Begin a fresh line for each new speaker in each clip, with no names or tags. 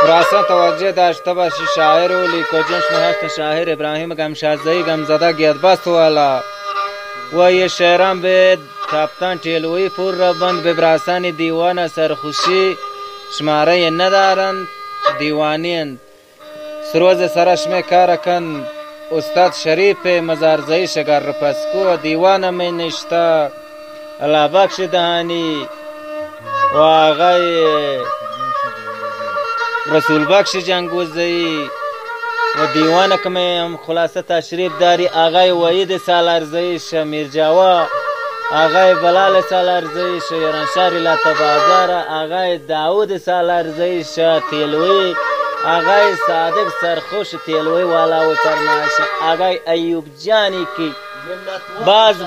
خراسان توجه داشته باشی شاعر و لیکوجنش هست شاعر ابراهیم گمشازهی گمزده گیدبست والا و یه شعران به کاپتان تیلوی پور را بند به براسان دیوان سرخوشی شماره ندارند دیوانیند سروز سرشمه کارکن استاد شریف مزارزهی شگر پسکو و دیوان می نشتا الله بخش دهانی و آقای رسول بخش جنگوزهی و دیوان که هم خلاصه تشریف داری آقای وحید سالارزهی شمیر جوا آقای بلال سالارزهی شیرانشاری لطبازار آقای داود سالارزهی تیلوی آقای صادق سرخوش تیلوی والا و فرمایش آقای ایوب جانی کی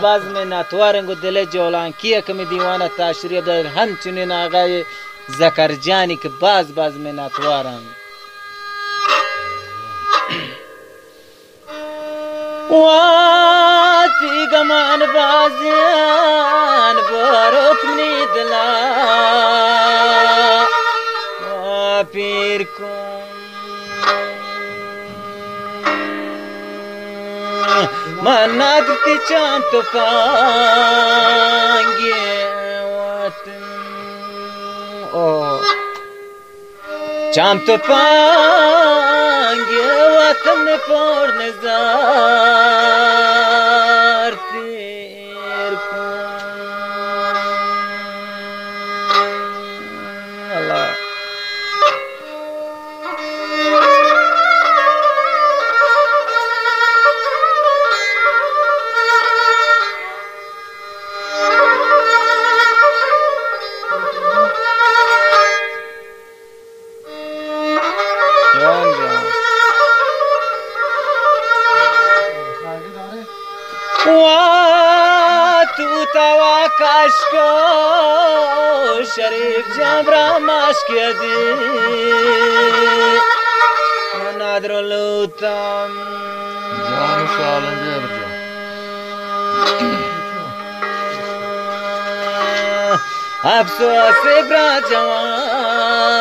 باز منتوارنگو دل جولانکیه که می دیوان تشریف داری همچنین آقای زکرجانی که باز منتوارنگ واتی گمان بازیان باروت منی دلا و پیر کن من ندرتی چند تو پانگی چند تو پانگی وطن پر نزار تیر کن الله تو توا کاشکو شریف جبرا مشکه دی نادر لوتام
جان سالم بیار جان
افسوس برا جوانی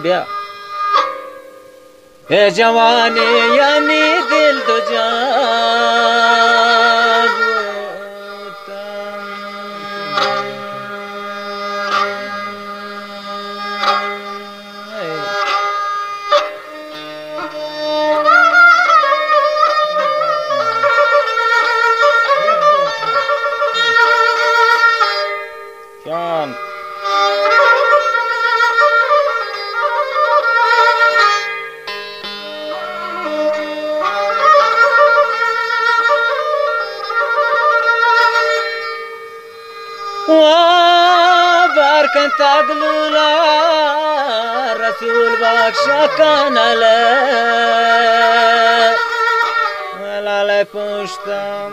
بیا اے جوانی یعنی دل تو جان باركن تقلولا رسول بخشا كان له ولا له پشتم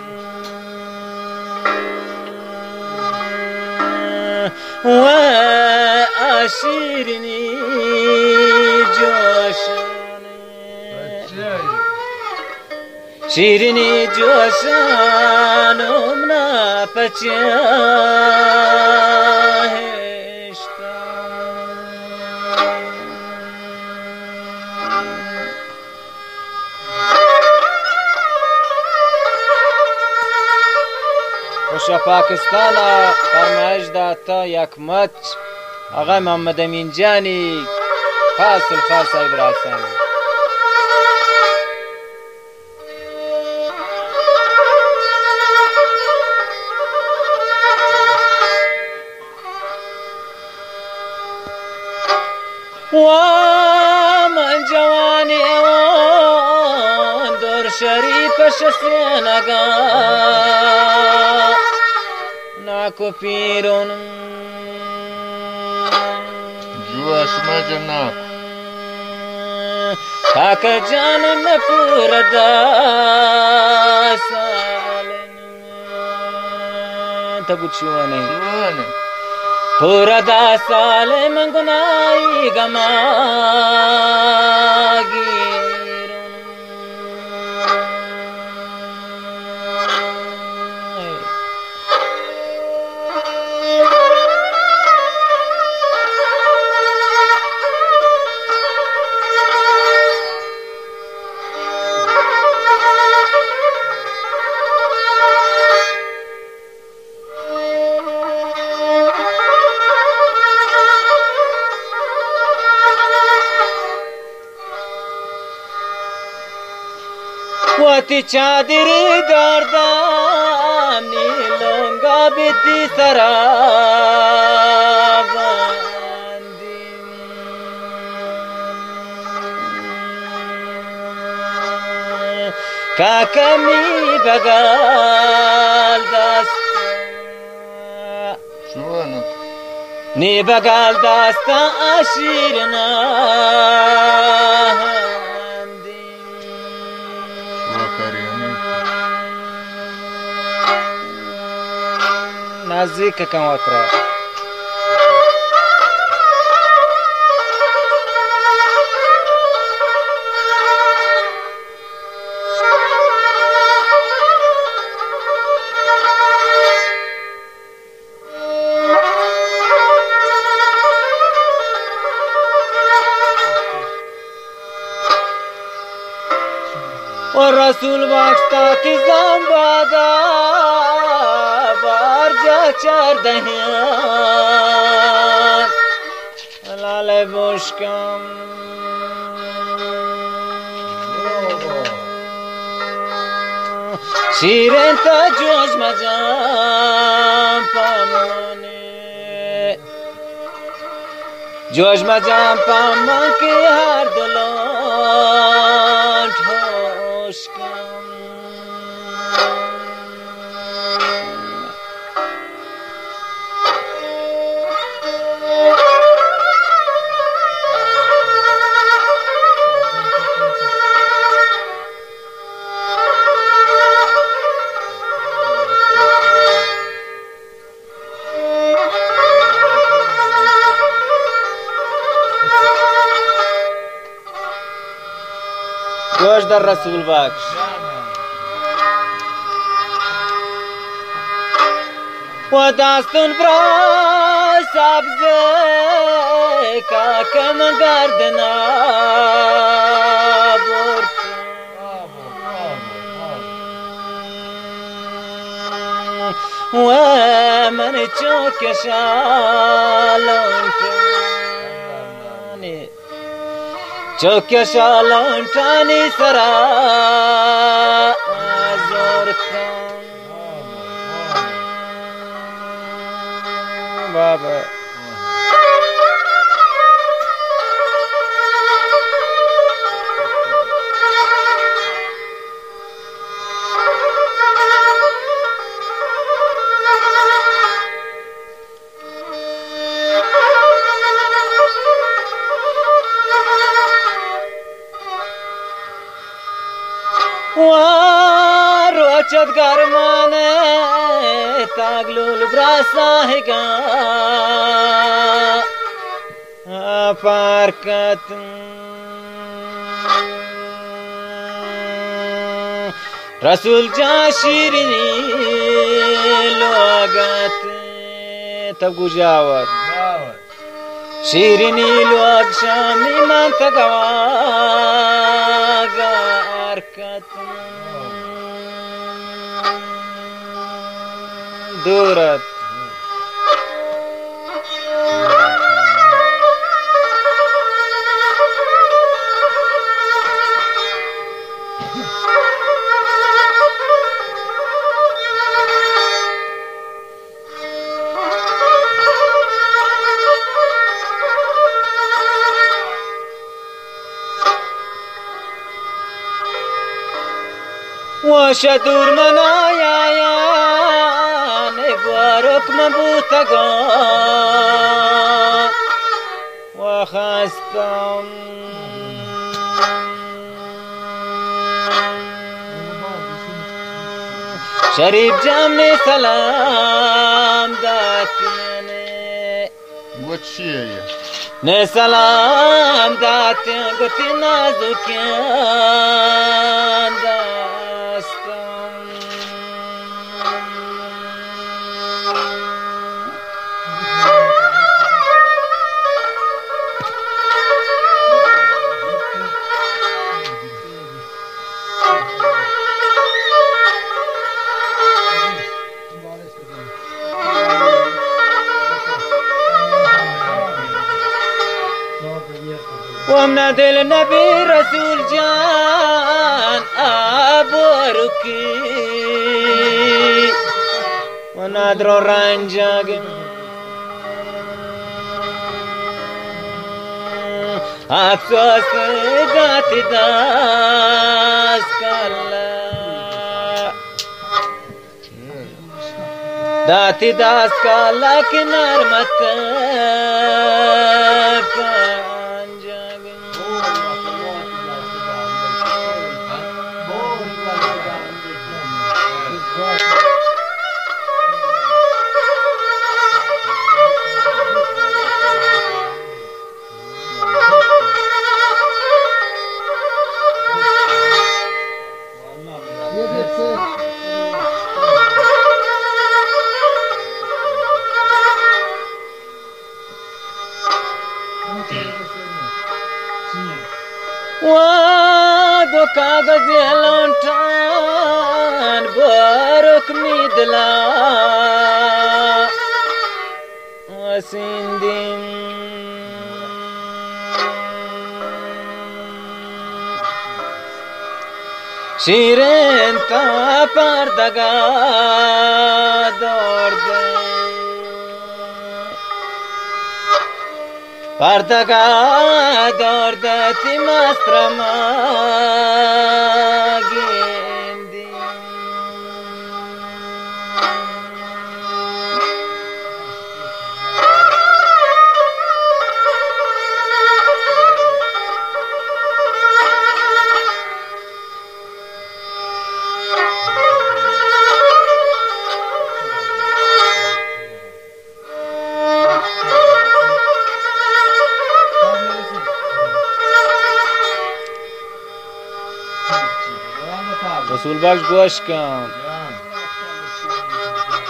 و اشیرنی جوشانه شیرینی جوشانم نا خوشا پاکستان فرمایش داتا یک مچ آقای محمد امین جانی خاص الخاص ابراهیم ومن جواني دور شريف شسينغا ناكو بيرون
جوا اسما جنات
كاكا جان نپوردا سالن تبوچوانه پورا دا سال منگنائی گماگی وتی چادری دردم نیلونگا بیتی سرابندی کاکمی بگال دست
شلونك؟
نی بگال دست عشیرنا نزدیک کم وتره و رسول بخشتا کی زنبادا بارجا چردهیان لال بشکم شیرین تا جوش مجام پامونه جوش مجام پامان کی هر دلان گوش در رسول بخش و دستون برای سبزه کاکم گردنا برد و من چوک شالون کنی چوک شالون تانی سرا زورتن بابا روچت گرمانه تاگلول براساهگا پارکت رسول جا شیرینی لوگت تب گوجاوت شیرینی لوگ شامی من تگواگا ارکت دورت وشدور منايا نقوارك مبوتقا وخاستم شريف جامني سلام داتيني
وشي
نه سلام داتي قلت نازكيان न दिल नबी रसूल जान आबरू की ونادرو رنجاگم افسوس داتی داست کلا داتی داست کلا کنار مت دو کاغذ لانتان بارک میدلا وسیندیم شیرین تا پردگا دورده پردگا دورده تی مسترما گیندی رسول بخش گوش کن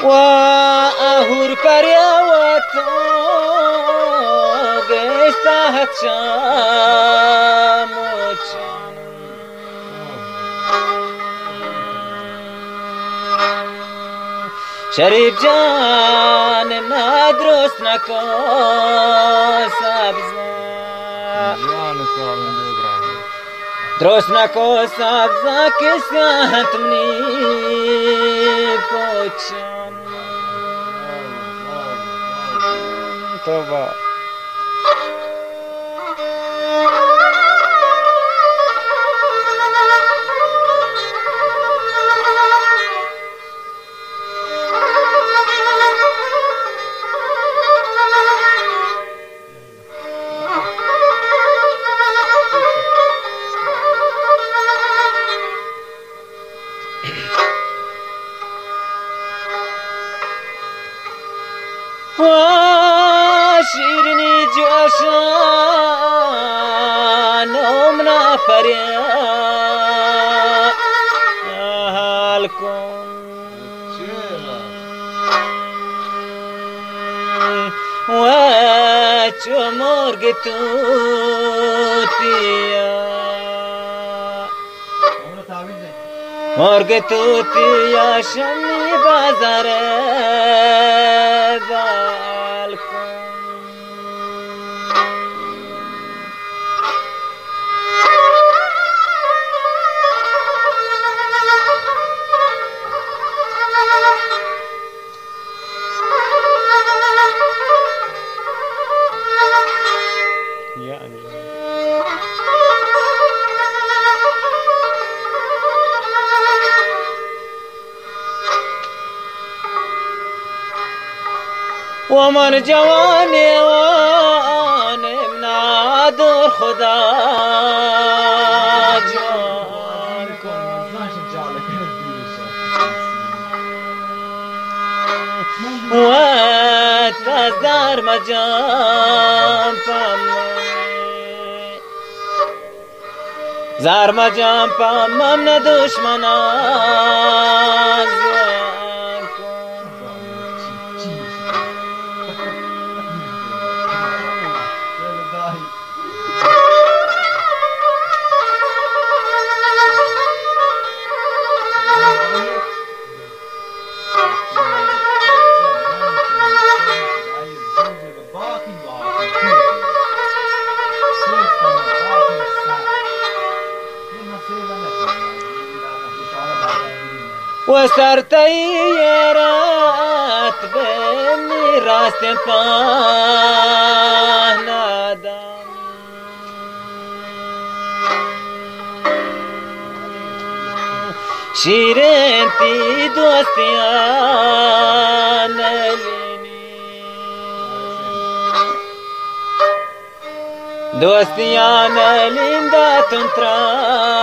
و اهور کریا و تو گیستا هچام شریف جان ندرست نکن سبزا
جان سالم ابراهیم
درست نکن سبزا که سیاحت منی پوچم توبه شیرینی جوشان امنا فریال کن و چو مرگ توتیا مرگ توتیا شمی بازاره ومن جوانی وانم نادر خدا جان کن و تزار مجام پامنی زار مجام پامم نه دشمنان وسرتيرات بني راستن پانادم شیرین تی دوستیان لینی دوستیان لیندا تنتراوا